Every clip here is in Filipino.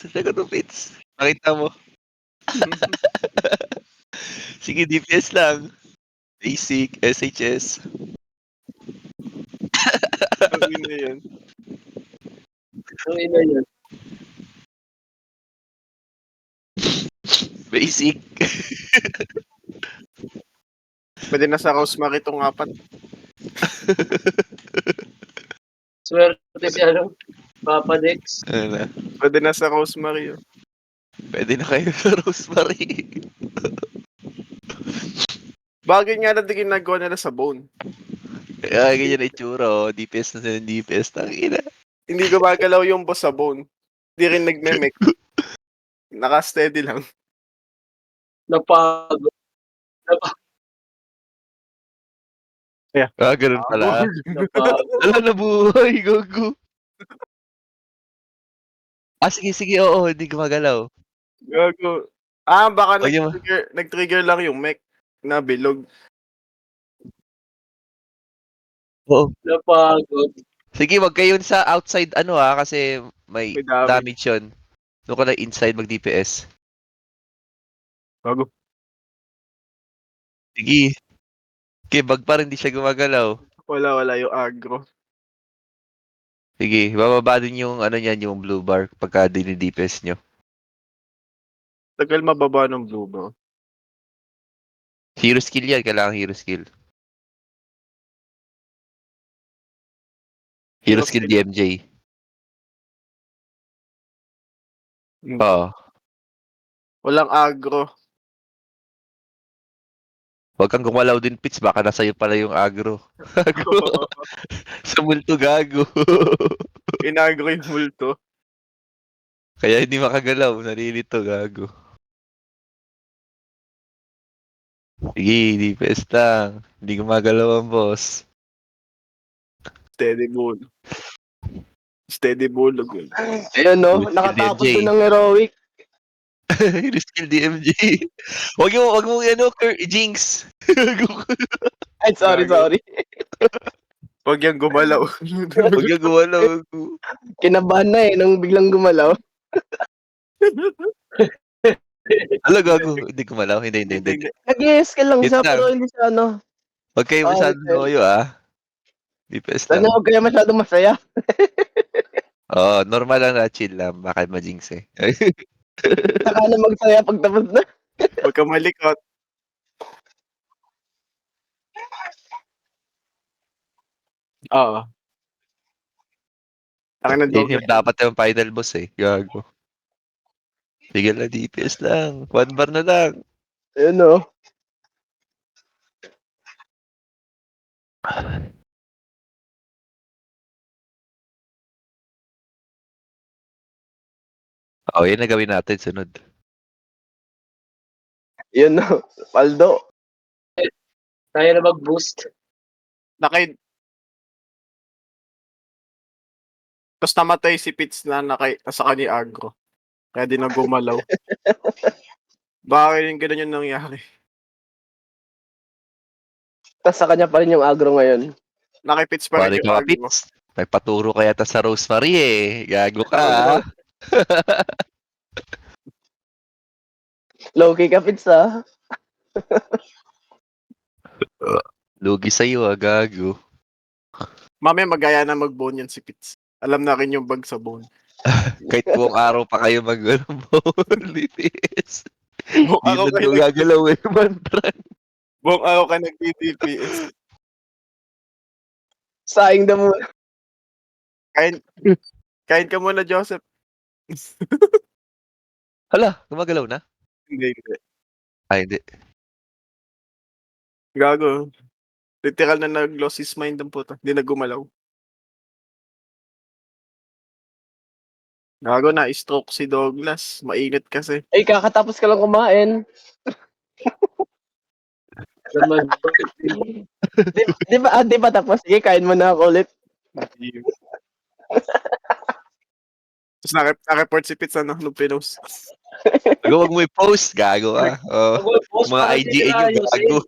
Sagot mo, Fitz. Pakita mo. Sige, DPS lang. Basic, SHS. Tangina yan. Tangina yan. Basic. Pwede na sa Rosemary itong 4. Swerte si ano, Papa Dex. Ano na? Pwede na sa Rosemary. Oh. Pwede na kayo sa Rosemary. Bagay nga na din ginagawa nila sa Bone. Kaya ganyan na itsura, oh. DPS na sila ng DPS. Tangina. Hindi gumagalaw yung boss sa Bone. Hindi rin nagme-mech. Naka-steady lang. Napagod. Ah, ganun pala. Napagod. Ala, nabuhay. Gogo. Ah, sige, sige. Oo, hindi gumagalaw. Gago. Baka Wag niyo nag-trigger lang yung mech na bilog. Oo. Napagod. Sige, wag kayo sa outside kasi may May damage. damage yun. Doon ka na inside mag-DPS. Gago. Sige. Okay, bag pa rin hindi siya gumagalaw. Wala yung aggro. Sige, bababa din yung niyan, yung blue bar pagka dinidps nyo. Tagal mababa ng blue bro. Hero skill yan, kailangan hero skill. Hero skill DMJ. Oo. Walang aggro. Huwag kang gumalaw din, Pits. Baka nasa iyo pala yung agro. Gago. Sa multo, gago. Inagro yung multo. Kaya hindi makagalaw. Nalilito, gago. Sige, DPS lang. Hindi gumagalaw ang boss. Steady bull. Steady bulog yun. Ayun no, Skill nakatapos DMJ. doon ng heroic. Hero skill DMJ. Huwag mo Jinx. Ay, sorry. Huwag yung gumalaw. Huwag yung gumalaw. Kinabahan na nung biglang gumalaw. Hala, gago. Hindi gumalaw. Hindi. Nag-yes ka lang Hit siya, lang. pero hindi siya Huwag kayo masyadong loyo, DPS Sana lang. huwag kaya masyadong masaya. Oo, normal lang na chill lang. Baka ma-jinx eh. Saka na magsaya pag tapos na. Huwag ka malikot. Oo. Ang Yun yung dapat yung final boss eh. Gago. Tigil na DPS lang. 1 bar na lang. Ayun no. Yun na gawin natin sunod. Yun no. Paldo. Tayo na mag-boost. Tapos namatay si Pitts na sa kanya aggro. Kaya di na gumalaw. Bakit yung ganun yung nangyari? Tapos sa kanya pa rin yung agro ngayon. Nakipits pa rin Pare yung ka aggro. Pits. May paturo ka yata sa Rosemary eh. Gago ka. Low-key ka, Pits Lugi sa'yo gago. Mamaya magaya na mag-bone yan si Pitts. Alam na rin yung bug sa bone. Kahit buong araw pa kayo DPS. Buong Di araw na kayo daw gagalaw eh. Mantran. Buong araw ka nag-DPS. Saing na mo. Kain ka muna, Joseph. Hala, gumagalaw na? Hindi. Hindi. Gago. Literal na nag-lost his mind ang puta. Hindi na gumalaw. Gago na, stroke si Douglas. Mainit kasi. Ay, kakatapos ka lang kumain. Di ba tapos? Sige, kain mo na ako ulit. Tapos na-report si Pitts nung pinost. Huwag mo i-post, gago ka. Mga IGN yung gago.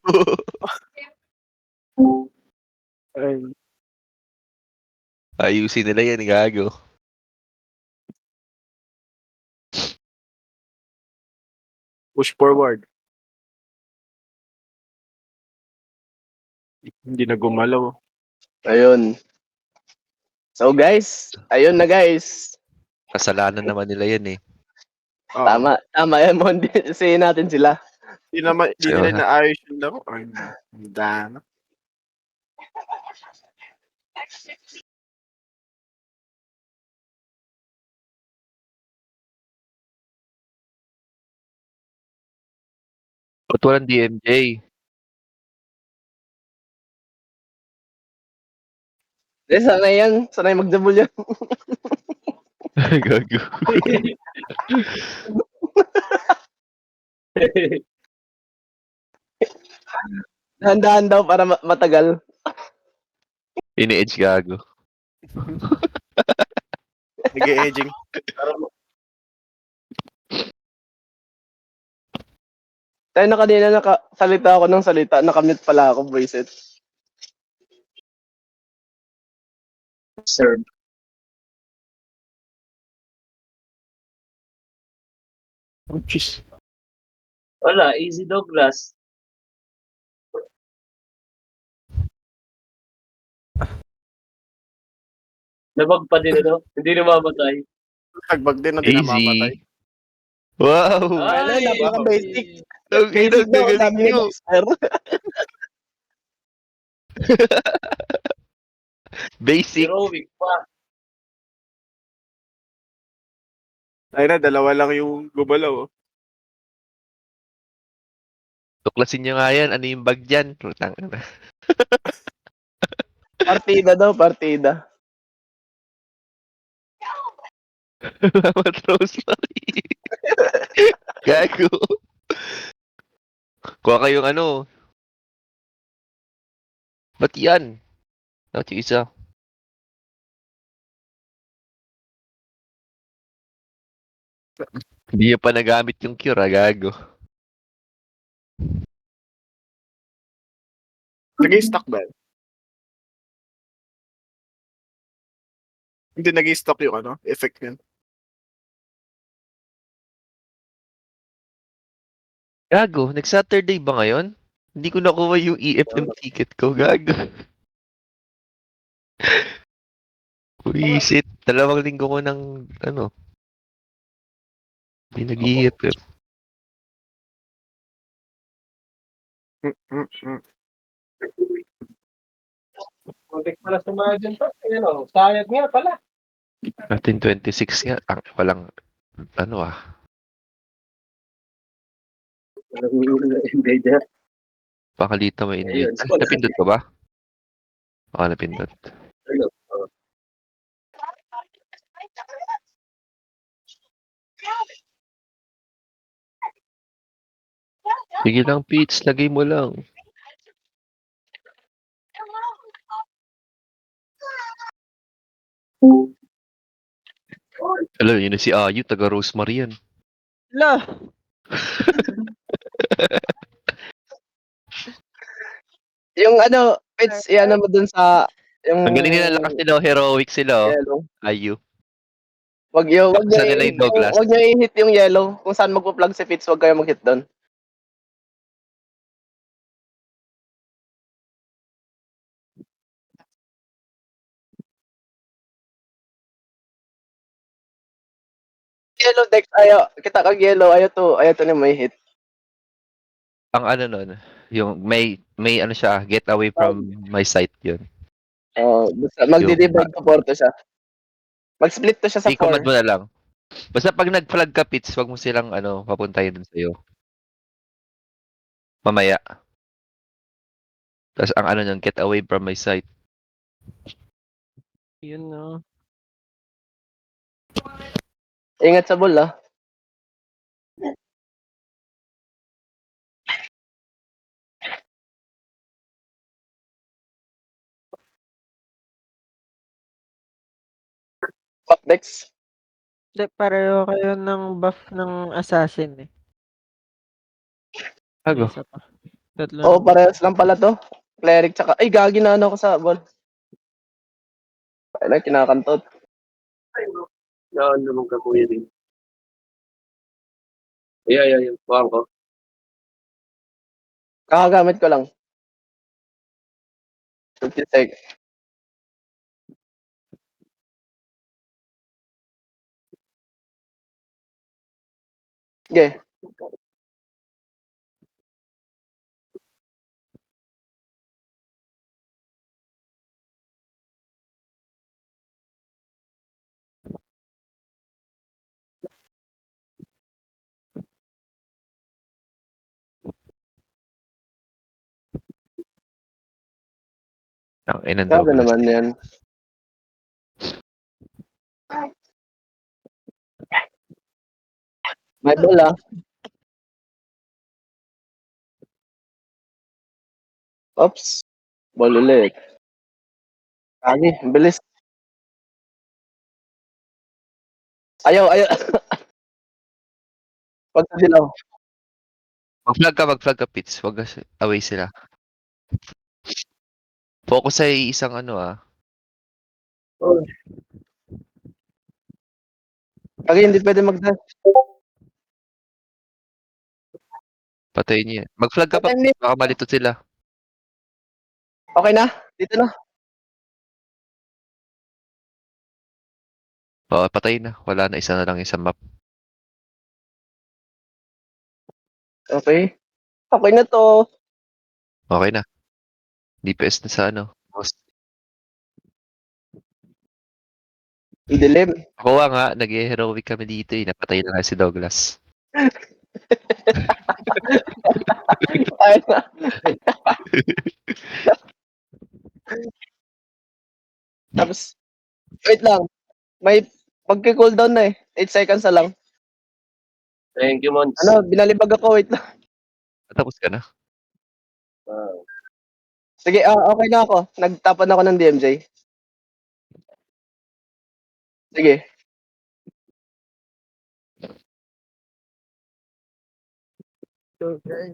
Ayusin nila yan, gago. Push forward. Hindi na gumalaw. Ayun. So guys, ayun na guys. Kasalanan naman nila yan eh. Oo. Tama yan mo. Sihin natin sila. Di So, nila naayos yung laro. Ay, dana. ba't walang DMJ? Sanay yan. Sanay mag-double yan. Gago. Dahan-dahan daw para matagal. Ini-edge gago. Nag-e-edging. Tayo na kanina nakasalita ako ng salita. Nakamute pala ako, Boyset. Serve. Oh, jeez. Wala, easy Douglas. Nabag pa din ano? Hindi namamatay. Nagbag din na dinamamatay. Easy. Wow! Ay, napaka-basic. Okay, Basic daw, galing sabi ni nyo. Boxer. Basic. Heroic pa. Ay na, dalawa lang yung gumalaw. Oh. Tuklasin nyo nga yan. Ano yung bag dyan? Putang ina. Partida daw, partida. Salamat, Rosemary. Gago. Kuha kayong ano. Ba't yan? Ba't yung isa? Hindi niya pa nagamit yung cure, gago. Nag-i-stock ba? Hindi nag-i-stock yung ano, effect niyan. Gago, nag-Saturday ba ngayon? Hindi ko nakuha yung EFM ticket ko, gago. Wisit. 2 linggo ko ng, ano, hindi nag-EFM. Kontek pala sumaya dyan pa. Ano, sayad nga pala. 26 nga. Walang, ano ah. Invader. Pakalita mo invade. Ayun. Napindot ko ba? Baka napindot. Ano? Sige lang, Peach. Lagay mo lang. Alam, yun na si Ayu, taga Rosemary yan. La. Yung ano, Pits, yan mo dun sa yung Ang galing nila, lakas nila, heroic sila, oh. yellow. Ayu. Wag niyo Saan nila yung Douglas? wag niyo i-hit yung yellow. Kung saan magpo-plug si Fitz, wag kayo mag-hit doon. Yellow Dex, kita kag yellow, ayaw to ni may hit. Ang ano nun, yung may ano siya, get away from my sight yun. Basta magdi-divide to 4 to siya. Mag-split to siya sa I-command 4. mo na lang. Basta pag nag-flag ka, Pits, wag mo silang ano, papuntahin dun sa'yo. Mamaya. Tapos ang ano nyan, get away from my sight. Yun no. Ingat sa ball, ah. Top Dex. Hindi, pareho kayo ng buff ng assassin eh. Ago. Isa pa. Tatlo Oo, lang. parehas lang pala to. Cleric tsaka, ay, gagi na ano ko sa ball. Ay, kinakantot. Yan naman ka kuya din. Yeah. Buwan ko. Kakagamit ko lang. 50 seconds. Sige. Ang inang Grabe Douglas. naman yan. May bola. Oops. Ball ulit. Kagi, bilis. Ayaw. Wag ka dilaw. Mag-flag ka, Pits. Wag away sila. Focus sa isang ano Kagi, hindi pwede mag-dash. Patayin niya. Mag-flag ka pa, Patay niya. baka malito sila. Okay na? Dito na. Oo, patay na. Wala na, isa na lang isang map. Okay. Okay na to. Okay na. DPS na sa ano. Boss. Dilim. Ako nga, nag-heroic kami dito eh. Napatay na nga si Douglas. Ay na. Tapos, wait lang. May pagka-cooldown na eh. 8 seconds na lang. Thank you, Mons. Ano, binalibag ako. Wait lang. Tapos ka na. Sige, okay na ako. Nagtapan ako ng DMJ. Sige.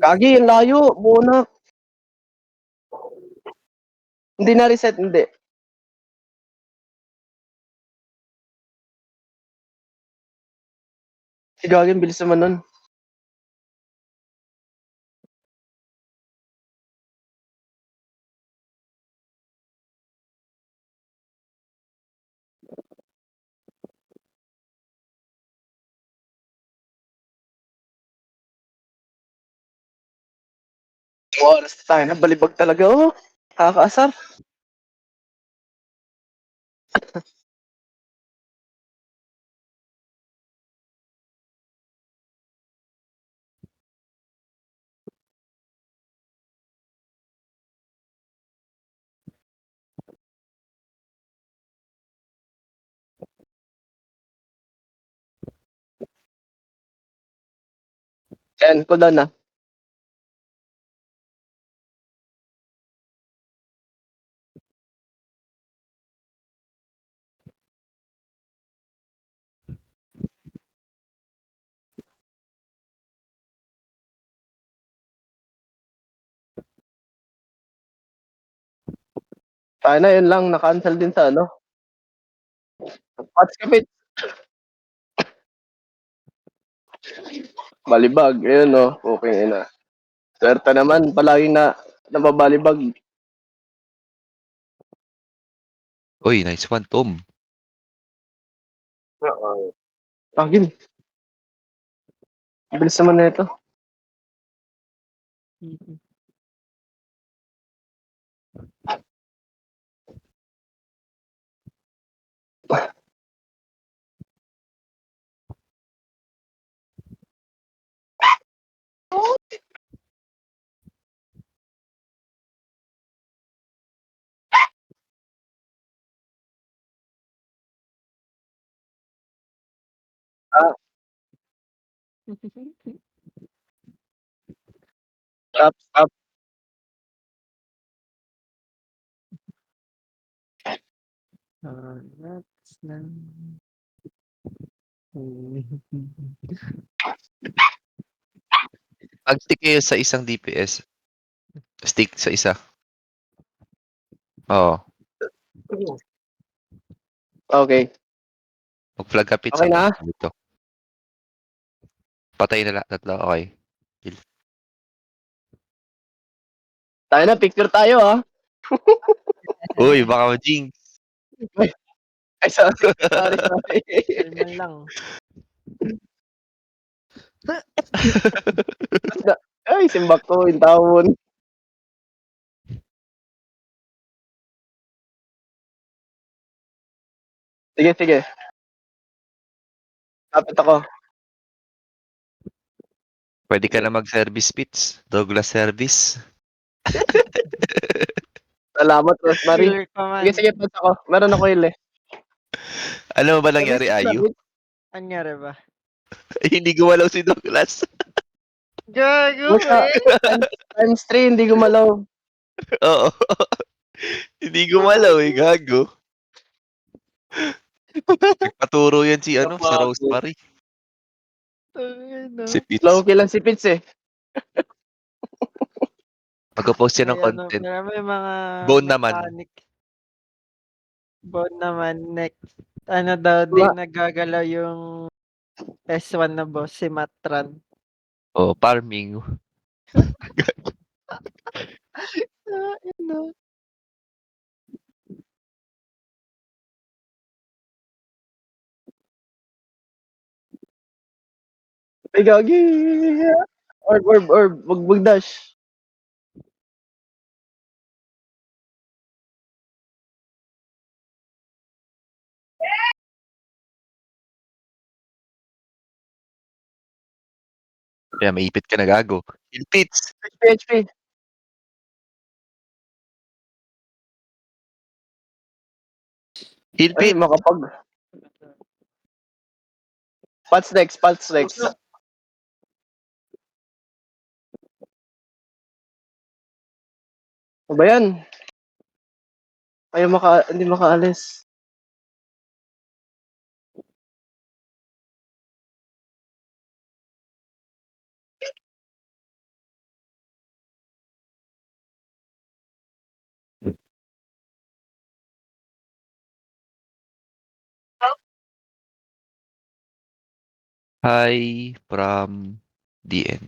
Kagi, ang layo. Bunak. Hindi na reset, hindi. Si Gagi, ang bilis naman nun. Oras tayo na. Balibag talaga, oh. Nakakaasar. Yan, cooldown na. Tayo na, yun lang. Na-cancel din sa ano. Patch kapit. Balibag. Ayun, oh. Okay na. Swerte naman. Palagi na nababalibag. Uy, nice one, Tom. Pagin. Bilis naman na ito. Stop. Pag-stick kayo sa isang DPS. Stick sa isa. Oo. Okay. Mag-flag ka, Pits. Okay na? Dito. Patay na lahat. Tatlo. Okay. Tayo na, picture tayo ah. Uy, baka ma-jinx. Ay, sorry. Sorry. Kalman lang. Ay, simbak ko yung tawon. Sige. Kapit ako. Pwede ka na mag-service pitch. Douglas service. Salamat, Rosemary. Killer ka man. Sige, pas ako. Meron ako heal eh. Alam mo ba nangyari, Ayu? Anyari ba? Hindi gumalaw si Douglas. Gago Basta, eh. times 3, hindi gumalaw. Oo. Hindi gumalaw eh, gago. Nagpaturo yan si Rosemary. Ano? Si Pitch. Low kill lang si Pitts eh. Mag-post yan ng May ano, content. may mga Bone naman. mechanic. Bone naman next. Ano daw din nagagalaw yung S1 na boss, si Matran. Oh, farming. Ano? Ay, gagi. Orb. Wag dash. Kaya maipit ka na gago. Heal Pitch. HP. Heal Ay, Pitch. makapag. Pulse next. Ano ba yan? Hindi makaalis. Hi from DN.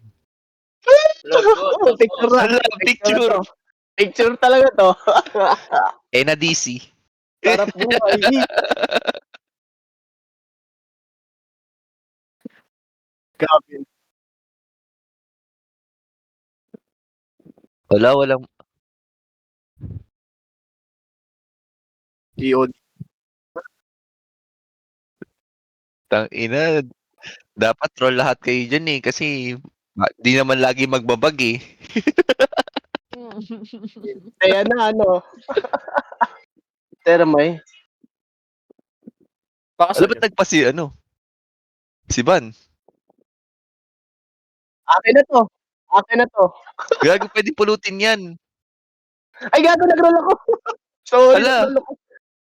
Picture na. Hala, picture. to. Picture talaga to. Na DC. Sarap buhay. Grabe. Walang. EOD. Tangina. Dapat troll lahat kayo dyan eh. Kasi di naman lagi magbabag eh. Kaya na ano. Teramay. Baka Alam ba't nagpa si Van? Akin na to. Gago, pwede pulutin yan. Ay, gago, nag-roll ako. Sorry, Ala.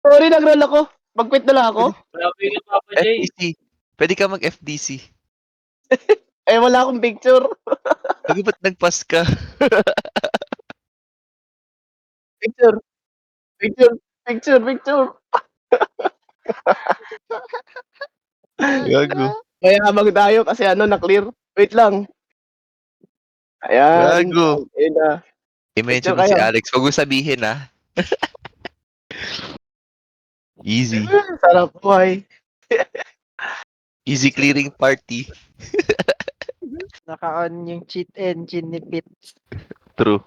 nag-roll ako. Mag-quit na lang ako. Grabe ka, Papa J. FDC. Pwede ka mag-FDC. Eh, wala akong picture. Gago, ba't nagpas ka? Picture. Gago. Kaya habang tayo kasi na-clear. Wait lang. Ayan. Gago. Ayun na. I-mention Picture mo si kayo. Alex. Huwag mo sabihin ha. Easy. Sarap buhay. Easy clearing party. Naka-on yung cheat engine ni Pit. True.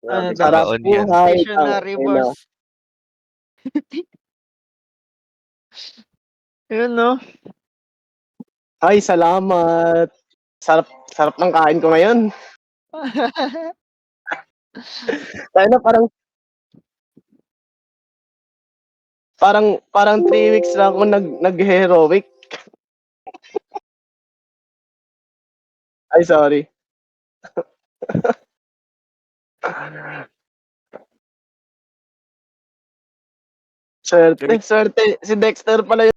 Ano daw? Sarap Naka-on yan. buhay. Stationary Ayun na. boss. Yun no? Ay, salamat. Sarap ng kain ko ngayon. Tayo na parang 3 weeks na ako nag-heroic. Ay, sorry. Swerte. Si Dexter pala